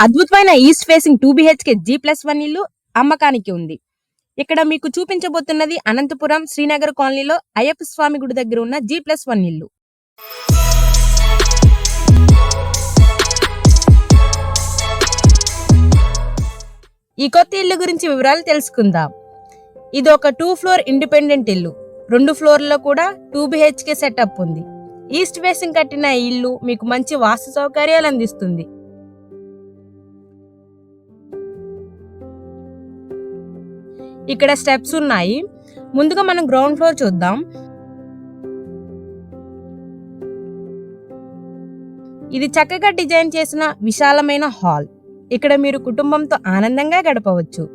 అద్భుతమైన east facing 2 BHK G+1 ఇల్లు అమ్మకానికి ఉంది. ఇక్కడ మీకు చూపించబోతున్నది అనంతపురం శ్రీనగర్ కాలనీలో అయ్యప్ప స్వామి గుడి దగ్గర ఉన్న G+1 ఇల్లు. ఈ కొత్త ఇల్లు గురించి వివరాలు తెలుసుకుందాం. ఇది ఒక 2 ఫ్లోర్ ఇండిపెండెంట్ ఇల్లు. 2 ఫ్లోర్లలో కూడా 2 బిహెచ్కే సెటప్ ఉంది. ఈస్ట్ ఫేసింగ్ కట్టిన ఈ ఇల్లు మీకు మంచి వాస్తు సౌకర్యాలు అందిస్తుంది. ఇక్కడ స్టెప్స్ ఉన్నాయి. ముందుగా మనం గ్రౌండ్ ఫ్లోర్ చూద్దాం. ఇది చక్కగా డిజైన్ చేసిన విశాలమైన హాల్. ఇక్కడ మీరు కుటుంబంతో ఆనందంగా గడపవచ్చు.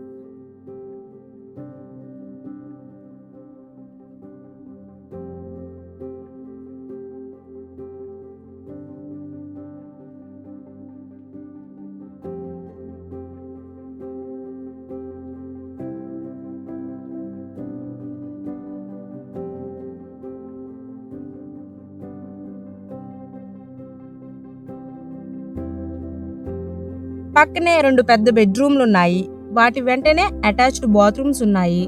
పక్కనే 2 పెద్ద బెడ్రూమ్లు ఉన్నాయి. వాటి వెంటనే అటాచ్డ్ బాత్రూమ్స్ ఉన్నాయి.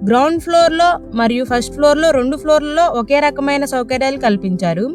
గ్రౌండ్ ఫ్లోర్ లో మరియు ఫస్ట్ ఫ్లోర్ లో 2 ఫ్లోర్లలో ఒకే రకమైన సౌకర్యాలు కల్పించారు.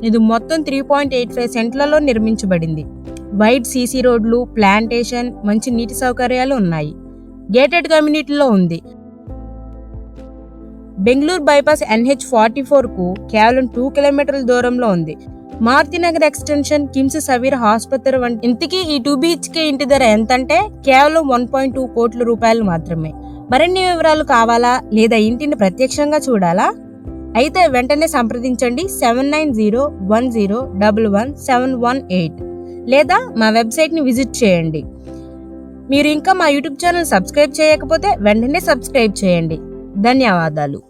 ఇది మొత్తం 3.85 సెంట్లలో నిర్మించబడింది. వైడ్ సీసీ రోడ్లు, ప్లాంటేషన్, మంచి నీటి సౌకర్యాలు ఉన్నాయి. గేటెడ్ కమ్యూనిటీలో ఉంది. బెంగళూరు బైపాస్ NH44 కు కేవలం 2 కిలోమీటర్ల దూరంలో ఉంది. మారుతినగర్ ఎక్స్టెన్షన్, కిమ్స్ సవీర్ ఆసుపత్రి వంటి. ఇంతకీ ఈ 2 బిహెచ్కే ఇంటి ధర ఎంతంటే కేవలం 1.2 కోట్ల రూపాయలు మాత్రమే. మరిన్ని వివరాలు కావాలా లేదా ఇంటిని ప్రత్యక్షంగా చూడాలా? అయితే వెంటనే సంప్రదించండి 7901011718 లేదా మా వెబ్సైట్ని విజిట్ చేయండి. మీరు ఇంకా మా యూట్యూబ్ ఛానల్ సబ్స్క్రైబ్ చేయకపోతే వెంటనే సబ్స్క్రైబ్ చేయండి. ధన్యవాదాలు.